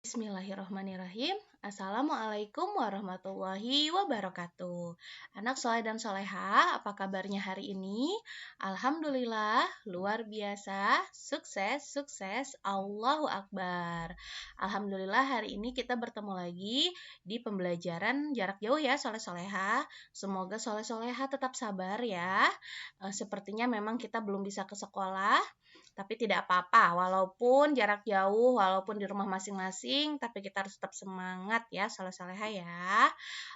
Bismillahirrahmanirrahim. Assalamualaikum warahmatullahi wabarakatuh. Anak soleh dan soleha, apa kabarnya hari ini? Alhamdulillah, luar biasa, sukses, sukses, Allahu Akbar. Alhamdulillah hari ini kita bertemu lagi di pembelajaran jarak jauh ya soleh-soleha. Semoga soleh-soleha tetap sabar ya. Sepertinya memang kita belum bisa ke sekolah, tapi tidak apa-apa, walaupun jarak jauh, walaupun di rumah masing-masing, tapi kita harus tetap semangat ya, soleh-soleha ya.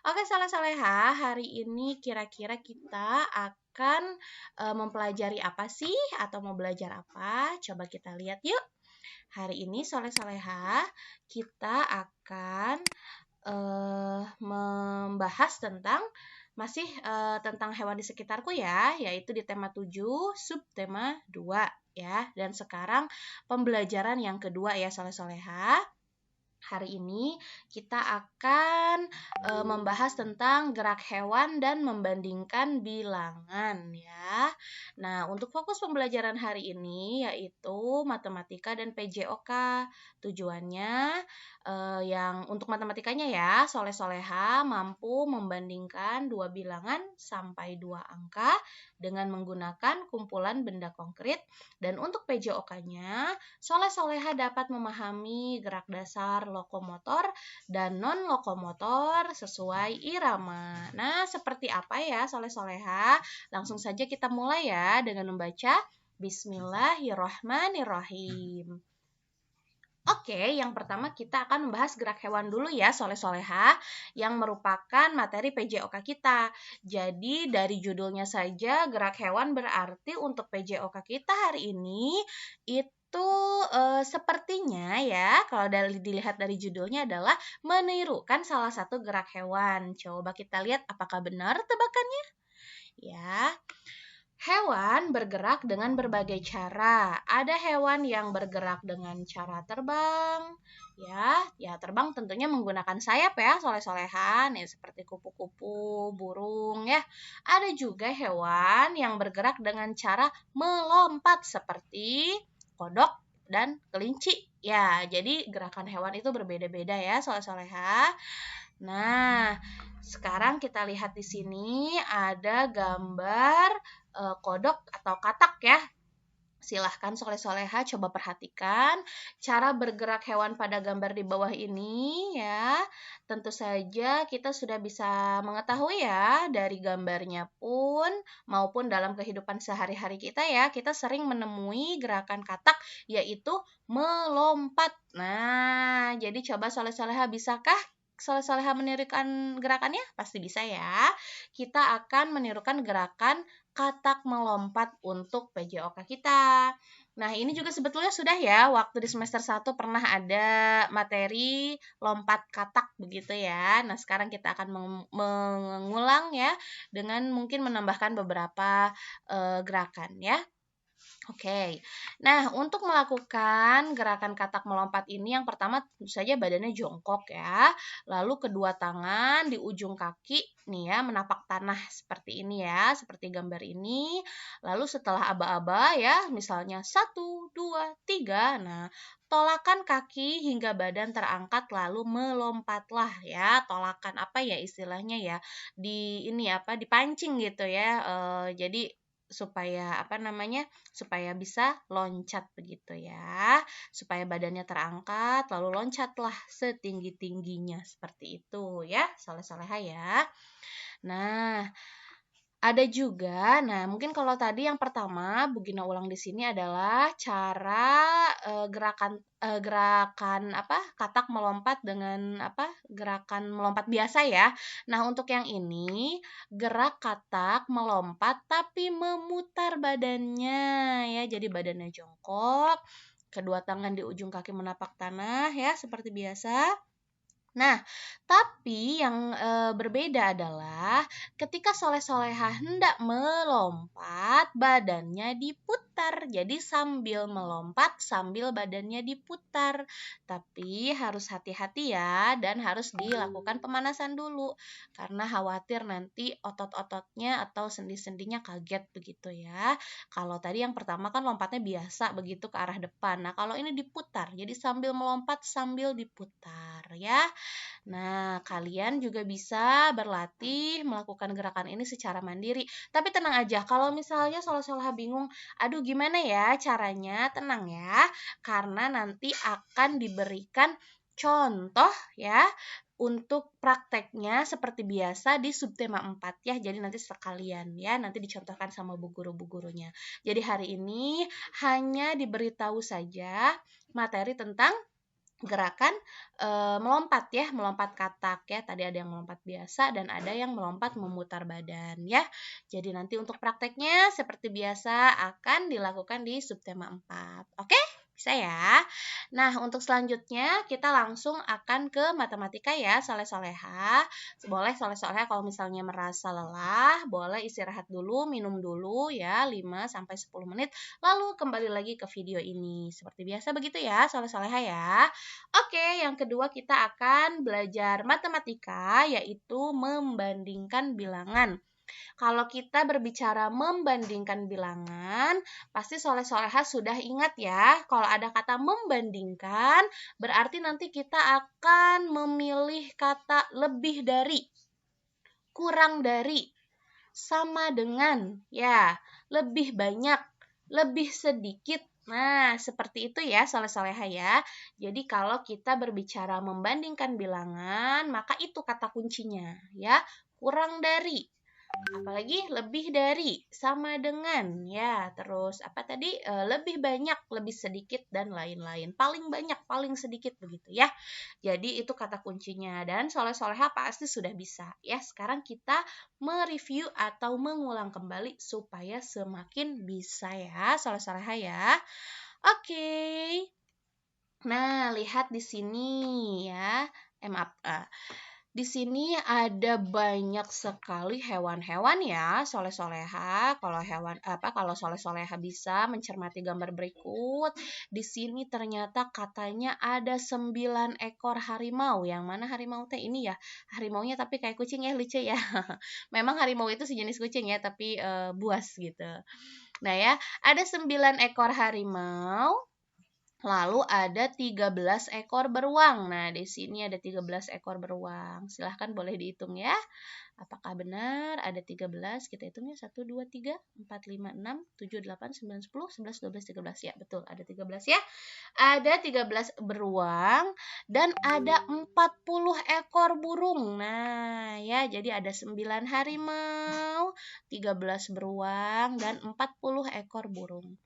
Oke, soleh-soleha, hari ini kira-kira kita akan mempelajari apa sih? Atau mau belajar apa? Coba kita lihat yuk. Hari ini soleh-soleha, kita akan membahas tentang masih tentang hewan di sekitarku ya, yaitu di tema 7, subtema 2 ya. Dan sekarang pembelajaran yang kedua ya soleh-soleha. Hari ini kita akan membahas tentang gerak hewan dan membandingkan bilangan ya. Nah, untuk fokus pembelajaran hari ini yaitu matematika dan PJOK. Tujuannya yang untuk matematikanya ya, soleh-soleha mampu membandingkan dua bilangan sampai dua angka dengan menggunakan kumpulan benda konkret. Dan untuk PJOK-nya, soleh-soleha dapat memahami gerak dasar lokomotor dan non-lokomotor sesuai irama. Nah, seperti apa ya soleh-soleha? Langsung saja kita mulai ya dengan membaca Bismillahirrahmanirrahim. Oke, yang pertama kita akan membahas gerak hewan dulu ya, soleh-soleha, yang merupakan materi PJOK kita. Jadi dari judulnya saja gerak hewan berarti untuk PJOK kita hari ini itu sepertinya ya, kalau dilihat dari judulnya adalah menirukan salah satu gerak hewan. Coba kita lihat apakah benar tebakannya? Ya. Hewan bergerak dengan berbagai cara. Ada hewan yang bergerak dengan cara terbang, ya terbang tentunya menggunakan sayap ya, soleh-solehan, ya seperti kupu-kupu, burung ya. Ada juga hewan yang bergerak dengan cara melompat seperti kodok dan kelinci. Ya, jadi gerakan hewan itu berbeda-beda ya, soleh-soleha. Nah, sekarang kita lihat di sini ada gambar kodok atau katak ya. Silahkan soleh-soleha coba perhatikan cara bergerak hewan pada gambar di bawah ini ya. Tentu saja kita sudah bisa mengetahui ya dari gambarnya pun maupun dalam kehidupan sehari-hari kita ya. Kita sering menemui gerakan katak yaitu melompat. Nah, jadi coba soleh-soleha bisakah soleh-soleha menirukan gerakannya? Pasti bisa ya. Kita akan menirukan gerakan katak melompat untuk PJOK kita. Nah, ini juga sebetulnya sudah ya, waktu di semester 1 pernah ada materi lompat katak begitu ya. Nah, sekarang kita akan mengulang ya, dengan mungkin menambahkan beberapa gerakan ya. Oke, nah untuk melakukan gerakan katak melompat ini yang pertama tentu saja badannya jongkok ya. Lalu kedua tangan di ujung kaki nih ya menapak tanah seperti ini ya, seperti gambar ini. Lalu setelah aba-aba ya, misalnya 1, 2, 3. Nah, tolakan kaki hingga badan terangkat lalu melompatlah ya. Tolakan apa ya istilahnya ya? Di ini apa? Dipancing gitu ya. Jadi supaya supaya bisa loncat begitu ya, supaya badannya terangkat lalu loncatlah setinggi-tingginya seperti itu ya, soleh-soleha ya. Nah, ada juga, nah mungkin kalau tadi yang pertama Bu Gina ulang di sini adalah cara gerakan katak melompat dengan gerakan melompat biasa ya. Nah untuk yang ini gerak katak melompat tapi memutar badannya ya. Jadi badannya jongkok, kedua tangan di ujung kaki menapak tanah ya seperti biasa. Nah, tapi yang berbeda adalah ketika soleh-soleha hendak melompat, badannya diputar diputar. Jadi sambil melompat, sambil badannya diputar. Tapi harus hati-hati ya, dan harus dilakukan pemanasan dulu. Karena khawatir nanti otot-ototnya atau sendi-sendinya kaget begitu ya. Kalau tadi yang pertama kan lompatnya biasa begitu ke arah depan. Nah, kalau ini diputar, jadi sambil melompat, sambil diputar ya. Nah, kalian juga bisa berlatih melakukan gerakan ini secara mandiri. Tapi tenang aja, kalau misalnya soal-soal bingung, aduh gimana ya caranya, tenang ya. Karena nanti akan diberikan contoh ya untuk prakteknya seperti biasa di subtema 4 ya. Jadi nanti sekalian ya, nanti dicontohkan sama bu guru-gurunya. Jadi hari ini hanya diberitahu saja materi tentang gerakan melompat ya, melompat katak ya. Tadi ada yang melompat biasa dan ada yang melompat memutar badan ya. Jadi nanti untuk prakteknya seperti biasa akan dilakukan di subtema 4. Oke? Bisa ya. Nah, untuk selanjutnya kita langsung akan ke matematika ya, soleh-soleha. Boleh soleh-soleha kalau misalnya merasa lelah, boleh istirahat dulu, minum dulu ya, 5-10 menit. Lalu kembali lagi ke video ini. Seperti biasa begitu ya, soleh-soleha ya. Oke, yang kedua kita akan belajar matematika, yaitu membandingkan bilangan. Kalau kita berbicara membandingkan bilangan, pasti soleh-soleha sudah ingat ya, kalau ada kata membandingkan, berarti nanti kita akan memilih kata lebih dari, kurang dari, sama dengan, ya, lebih banyak, lebih sedikit. Nah, seperti itu ya, soleh-soleha ya. Jadi kalau kita berbicara membandingkan bilangan, maka itu kata kuncinya, ya. Kurang dari, apalagi lebih dari, sama dengan, ya. Terus apa tadi? Lebih banyak, lebih sedikit, dan lain-lain. Paling banyak, paling sedikit begitu ya. Jadi itu kata kuncinya. Dan soleh-soleha pasti sudah bisa. Ya, sekarang kita mereview atau mengulang kembali supaya semakin bisa ya, soleh-soleha ya. Oke. Nah, lihat di sini ya. Maaf. Di sini ada banyak sekali hewan-hewan ya, soleh-soleha. Kalau soleh-soleha bisa mencermati gambar berikut. Di sini ternyata katanya ada 9 ekor harimau. Yang mana harimau teh ini ya? Harimaunya tapi kayak kucing ya, lucu ya. Memang harimau itu sejenis kucing ya, tapi buas gitu. Nah ya, ada 9 ekor harimau. Lalu ada 13 ekor beruang. Nah, di sini ada 13 ekor beruang. Silahkan boleh dihitung ya. Apakah benar? Ada 13. Kita hitungnya 1, 2, 3, 4, 5, 6, 7, 8, 9, 10, 11, 12, 13. Ya, betul. Ada 13 ya. Ada 13 beruang dan ada 40 ekor burung. Nah, ya, jadi ada 9 harimau, 13 beruang, dan 40 ekor burung.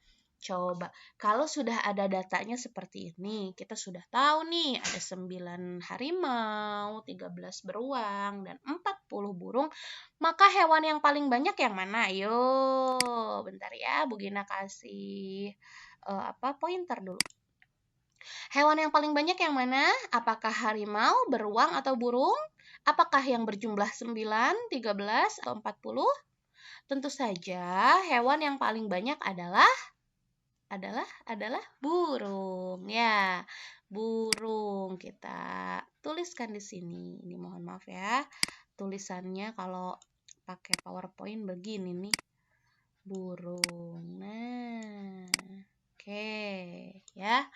Coba, kalau sudah ada datanya seperti ini, kita sudah tahu nih ada 9 harimau, 13 beruang, dan 40 burung. Maka hewan yang paling banyak yang mana? Ayo, bentar ya, Bu Gina kasih pointer dulu. Hewan yang paling banyak yang mana? Apakah harimau, beruang, atau burung? Apakah yang berjumlah 9, 13, atau 40? Tentu saja hewan yang paling banyak adalah burung ya. Burung kita tuliskan di sini. Ini mohon maaf ya. Tulisannya kalau pakai PowerPoint begini nih. Burung. Nah, oke ya.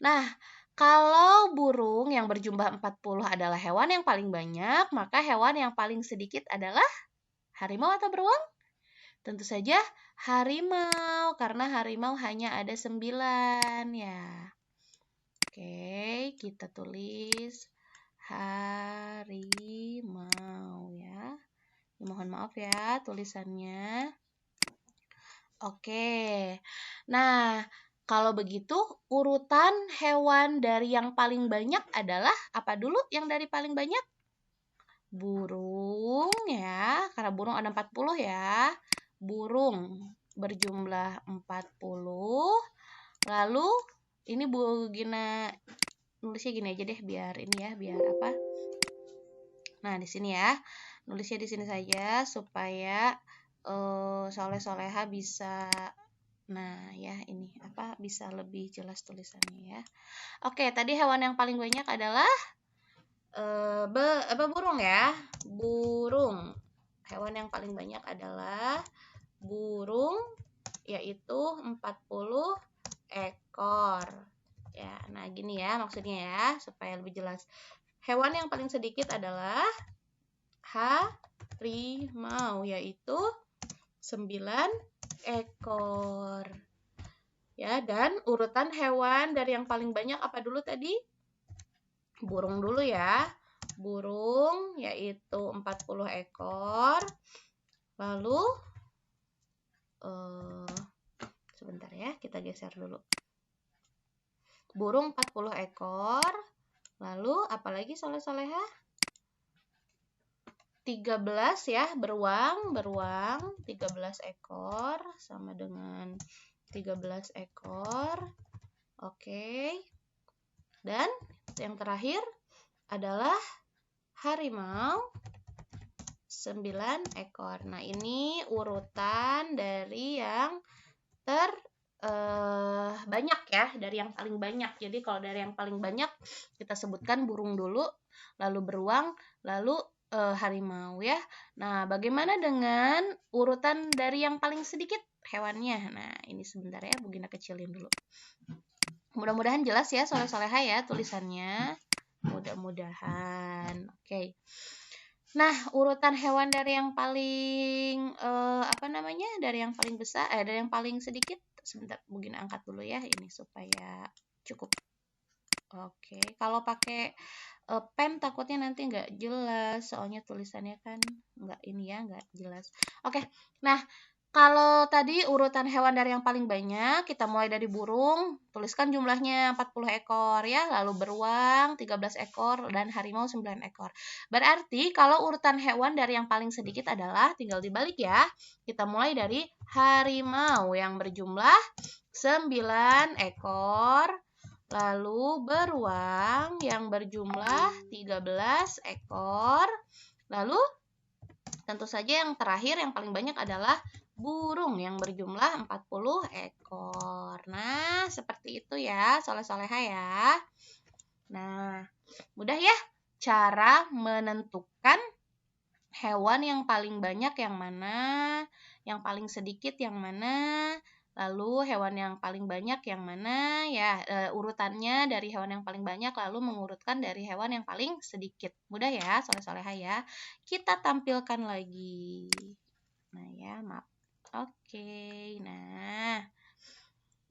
Nah, kalau burung yang berjumlah 40 adalah hewan yang paling banyak, maka hewan yang paling sedikit adalah harimau atau beruang? Tentu saja harimau, karena harimau hanya ada 9 ya. Oke, kita tulis harimau ya. Mohon maaf ya tulisannya. Oke, nah kalau begitu urutan hewan dari yang paling banyak adalah apa dulu yang dari paling banyak? Burung ya, karena burung ada 40 ya. Burung berjumlah 40. Lalu ini Bu Gina nulisnya gini aja deh biar ini ya, biar apa? Nah, di sini ya. Nulisnya di sini saja supaya soleh-soleha bisa Nah, ya ini apa bisa lebih jelas tulisannya ya. Oke, tadi hewan yang paling banyak adalah burung ya. Burung. Hewan yang paling banyak adalah burung, yaitu 40 ekor. Ya, nah gini ya maksudnya ya, supaya lebih jelas. Hewan yang paling sedikit adalah harimau, yaitu 9 ekor. Ya, dan urutan hewan dari yang paling banyak apa dulu tadi? Burung dulu ya. Burung yaitu 40 ekor. Lalu sebentar ya, kita geser dulu. Burung 40 ekor. Lalu apalagi soleh-soleha? 13 ya, beruang 13 ekor sama dengan 13 ekor. Oke. Dan yang terakhir adalah harimau 9 ekor. Nah, ini urutan dari yang banyak ya, dari yang paling banyak. Jadi kalau dari yang paling banyak kita sebutkan burung dulu, lalu beruang, lalu harimau ya. Nah, bagaimana dengan urutan dari yang paling sedikit hewannya? Nah, ini sebentar ya, Bu Gina kecilin dulu. Mudah-mudahan jelas ya, soleh-soleha ya tulisannya. Mudah-mudahan. Oke. Nah, urutan hewan dari yang paling dari yang paling besar, dari yang paling sedikit. Sebentar, Bu Gina angkat dulu ya ini supaya cukup. Oke, kalau pakai pen takutnya nanti nggak jelas, soalnya tulisannya kan nggak ini ya, nggak jelas. Oke, nah kalau tadi urutan hewan dari yang paling banyak, kita mulai dari burung, tuliskan jumlahnya 40 ekor ya, lalu beruang 13 ekor, dan harimau 9 ekor. Berarti kalau urutan hewan dari yang paling sedikit adalah, tinggal dibalik ya, kita mulai dari harimau yang berjumlah 9 ekor, lalu beruang yang berjumlah 13 ekor. Lalu tentu saja yang terakhir yang paling banyak adalah burung yang berjumlah 40 ekor. Nah, seperti itu ya, soleh-soleha ya. Nah, mudah ya cara menentukan hewan yang paling banyak yang mana, yang paling sedikit yang mana, lalu hewan yang paling banyak yang mana ya, urutannya dari hewan yang paling banyak lalu mengurutkan dari hewan yang paling sedikit. Mudah ya, soleh-soleha ya. Kita tampilkan lagi. Nah ya, maaf. Oke, nah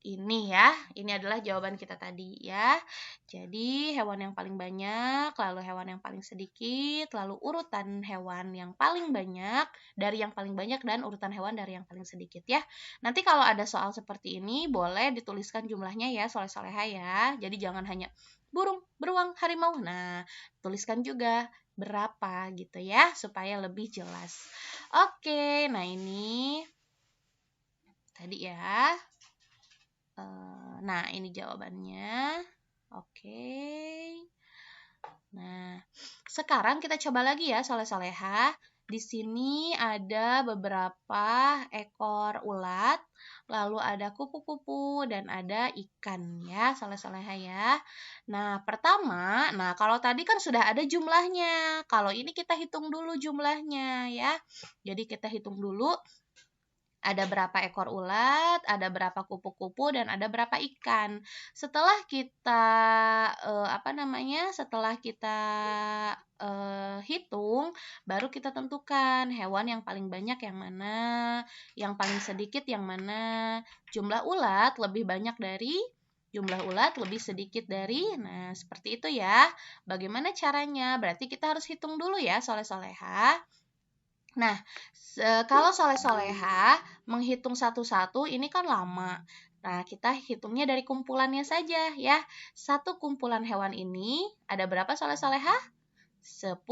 ini ya, ini adalah jawaban kita tadi ya. Jadi hewan yang paling banyak, lalu hewan yang paling sedikit, lalu urutan hewan yang paling banyak dari yang paling banyak dan urutan hewan dari yang paling sedikit ya. Nanti kalau ada soal seperti ini boleh dituliskan jumlahnya ya, soleh-soleha ya. Jadi jangan hanya burung, beruang, harimau. Nah, tuliskan juga berapa gitu ya supaya lebih jelas. Oke, nah ini tadi ya. Nah, ini jawabannya. Oke. Nah, sekarang kita coba lagi ya, soleh-soleha. Di sini ada beberapa ekor ulat, lalu ada kupu-kupu, dan ada ikan ya, soleh-soleha ya. Nah, pertama, kalau tadi kan sudah ada jumlahnya. Kalau ini kita hitung dulu jumlahnya ya. Jadi kita hitung dulu ada berapa ekor ulat, ada berapa kupu-kupu, dan ada berapa ikan. Setelah kita hitung, baru kita tentukan hewan yang paling banyak yang mana, yang paling sedikit yang mana. Jumlah ulat lebih banyak dari jumlah ulat lebih sedikit dari. Nah, seperti itu ya. Bagaimana caranya? Berarti kita harus hitung dulu ya, soleh-soleha. Nah, kalau soleh-soleha menghitung satu-satu ini kan lama. Nah, kita hitungnya dari kumpulannya saja ya. Satu kumpulan hewan ini ada berapa soleh-soleha? 10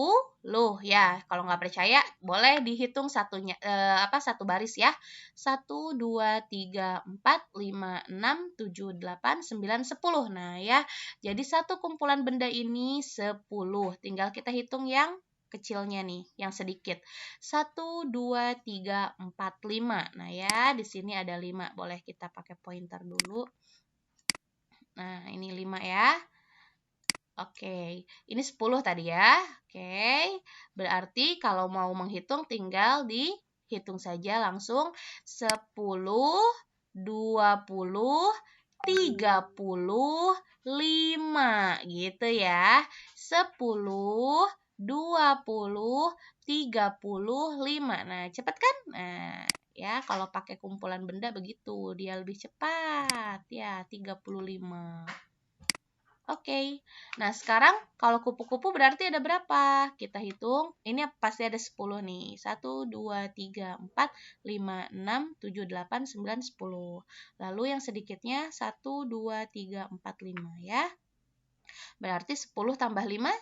ya. Kalau nggak percaya boleh dihitung satunya satu baris ya. 1 2 3 4 5 6 7 8 9 10. Nah, ya. Jadi satu kumpulan benda ini 10. Tinggal kita hitung yang kecilnya nih, yang sedikit. 1, 2, 3, 4, 5. Nah ya, di sini ada 5. Boleh kita pakai pointer dulu. Nah, ini 5 ya. Oke, ini 10 tadi ya. Oke, berarti kalau mau menghitung tinggal dihitung saja langsung 10, 20, 35 gitu ya. 10, 20, 35. Nah, cepat kan? Nah, ya kalau pakai kumpulan benda begitu, dia lebih cepat. Ya, 35. Oke. Nah, sekarang kalau kupu-kupu berarti ada berapa? Kita hitung. Ini pasti ada 10 nih. 1, 2, 3, 4, 5, 6, 7, 8, 9, 10. Lalu yang sedikitnya 1, 2, 3, 4, 5 ya. Berarti 10 tambah 5,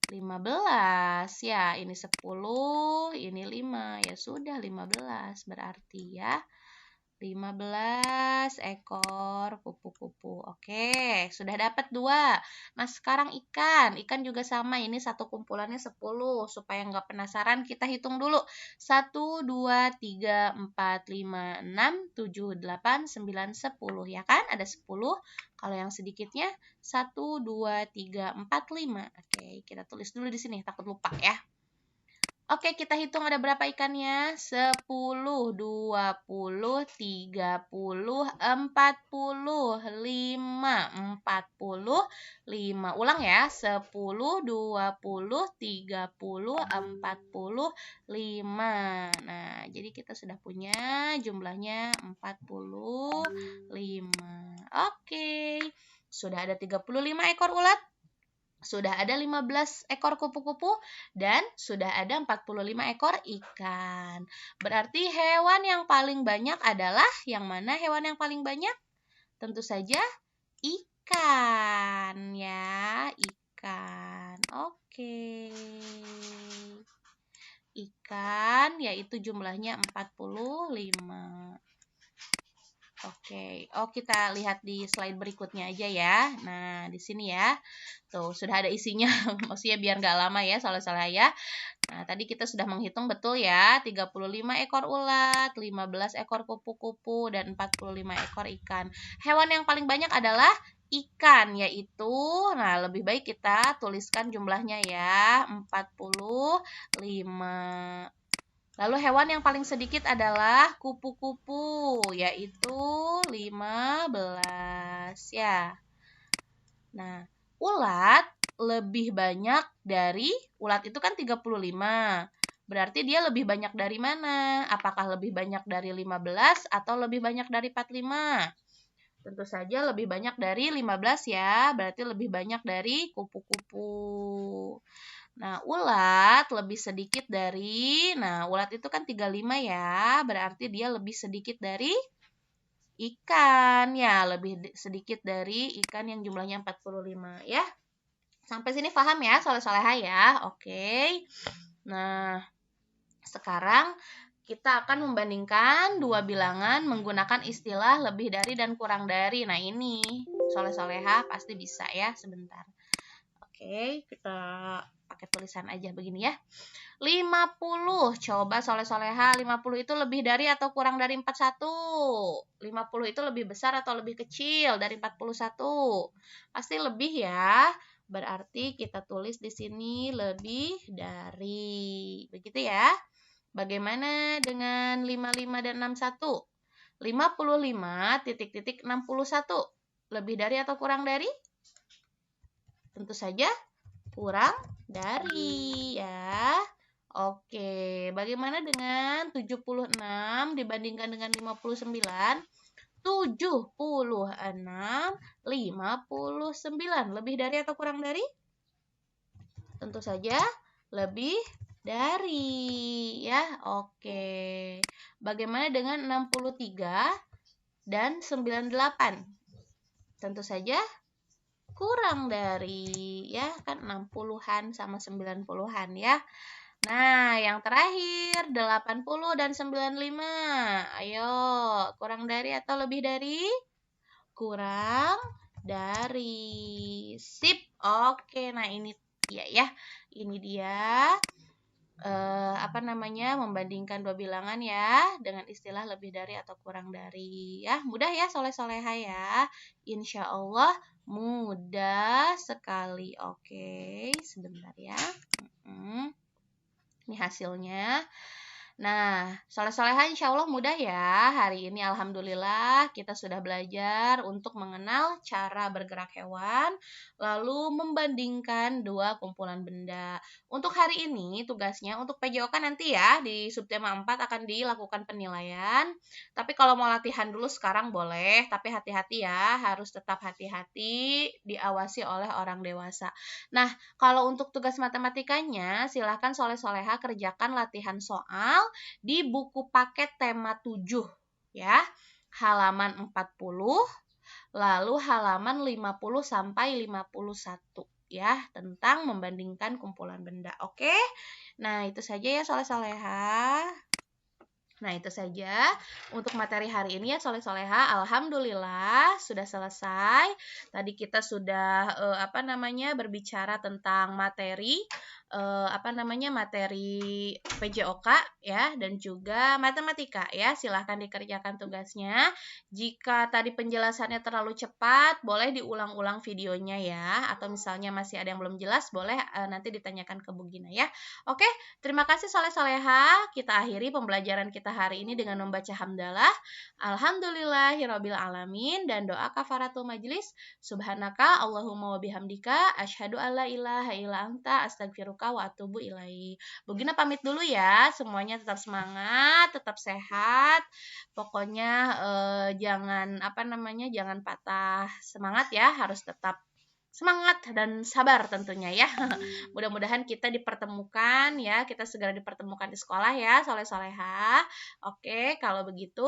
15. Ya, ini 10, ini 5. Ya sudah 15 berarti ya. 15 ekor kupu-kupu. Oke, sudah dapat 2. Nah, sekarang ikan. Ikan juga sama. Ini satu kumpulannya 10. Supaya nggak penasaran, kita hitung dulu. 1, 2, 3, 4, 5, 6, 7, 8, 9, 10. Ya kan? Ada 10. Kalau yang sedikitnya 1, 2, 3, 4, 5. Oke, kita tulis dulu di sini. Takut lupa ya. Oke, kita hitung ada berapa ikannya? 10, 20, 30, 40, 5. Ulang ya, 10, 20, 30, 45. Nah, jadi kita sudah punya jumlahnya 45. Oke, sudah ada 35 ekor ulat. Sudah ada 15 ekor kupu-kupu dan sudah ada 45 ekor ikan. Berarti hewan yang paling banyak adalah yang mana hewan yang paling banyak? Tentu saja ikan ya, ikan. Oke. Ikan yaitu jumlahnya 45. Oke, kita lihat di slide berikutnya aja ya. Nah, di sini ya. Tuh, sudah ada isinya. Maksudnya biar nggak lama ya, soal-soal ya. Nah, tadi kita sudah menghitung betul ya. 35 ekor ulat, 15 ekor kupu-kupu, dan 45 ekor ikan. Hewan yang paling banyak adalah ikan, yaitu, nah lebih baik kita tuliskan jumlahnya ya. 45. Lalu hewan yang paling sedikit adalah kupu-kupu, yaitu 15 ya. Nah, ulat lebih banyak dari, ulat itu kan 35. Berarti dia lebih banyak dari mana? Apakah lebih banyak dari 15 atau lebih banyak dari 45? Tentu saja lebih banyak dari 15 ya, berarti lebih banyak dari kupu-kupu. Nah, ulat lebih sedikit dari, nah ulat itu kan 35 ya, berarti dia lebih sedikit dari ikan. Ya, lebih sedikit dari ikan yang jumlahnya 45 ya. Sampai sini paham ya, soleh-soleha ya. Oke. Nah, sekarang kita akan membandingkan dua bilangan menggunakan istilah lebih dari dan kurang dari. Nah, ini soleh-soleha pasti bisa ya, sebentar. Oke, kita pakai tulisan aja begini ya. 50. Coba soleh-soleha, 50 itu lebih dari atau kurang dari 41? 50 itu lebih besar atau lebih kecil dari 41? Pasti lebih ya. Berarti kita tulis di sini lebih dari. Begitu ya. Bagaimana dengan 55 dan 61? 55 titik-titik 61. Lebih dari atau kurang dari? Tentu saja kurang dari ya. Oke, bagaimana dengan 76 dibandingkan dengan 59? 76, 59. Lebih dari atau kurang dari? Tentu saja lebih dari ya. Oke. Bagaimana dengan 63 dan 98? Tentu saja kurang dari ya, kan 60-an sama 90-an ya. Nah, yang terakhir 80 dan 95. Ayo, kurang dari atau lebih dari? Kurang dari. Sip. Oke, nah ini dia ya. Ini dia membandingkan dua bilangan ya dengan istilah lebih dari atau kurang dari ya. Mudah ya soleh-soleha ya. Insya Allah mudah sekali. Oke, sebentar ya. Ini hasilnya. Nah, soleh-soleha insya Allah mudah ya. Hari ini alhamdulillah kita sudah belajar untuk mengenal cara bergerak hewan, lalu membandingkan dua kumpulan benda. Untuk hari ini tugasnya untuk PJOK nanti ya di subtema 4 akan dilakukan penilaian. Tapi kalau mau latihan dulu sekarang boleh, tapi hati-hati ya, harus tetap hati-hati diawasi oleh orang dewasa. Nah, kalau untuk tugas matematikanya, silahkan soleh-soleha kerjakan latihan soal di buku paket tema 7 ya. Halaman 40, lalu halaman 50 sampai 51 ya, tentang membandingkan kumpulan benda. Oke? Nah, itu saja ya soleh-soleha. Nah, itu saja untuk materi hari ini ya soleh-soleha. Alhamdulillah sudah selesai. Tadi kita sudah berbicara tentang materi materi PJOK ya dan juga matematika ya. Silahkan dikerjakan tugasnya. Jika tadi penjelasannya terlalu cepat, boleh diulang-ulang videonya ya. Atau misalnya masih ada yang belum jelas, boleh nanti ditanyakan ke Bu Gina ya. Oke, terima kasih soleh-soleha. Kita akhiri pembelajaran kita hari ini dengan membaca hamdalah. Alhamdulillahirabbil alamin dan doa kafaratul majlis. Subhanaka Allahumma wa bihamdika asyhadu alla ilaha illa anta astagfiruka wa atubu ilaihi. Bu Gina pamit dulu ya. Semuanya tetap semangat, tetap sehat. Pokoknya jangan patah semangat ya, harus tetap semangat dan sabar tentunya ya. Mudah-mudahan kita dipertemukan ya, kita segera dipertemukan di sekolah ya, soleh-soleha. Oke, kalau begitu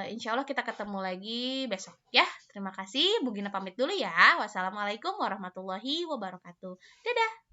insya Allah kita ketemu lagi besok ya. Terima kasih, Bu Gina pamit dulu ya. Wassalamualaikum warahmatullahi wabarakatuh. Dadah.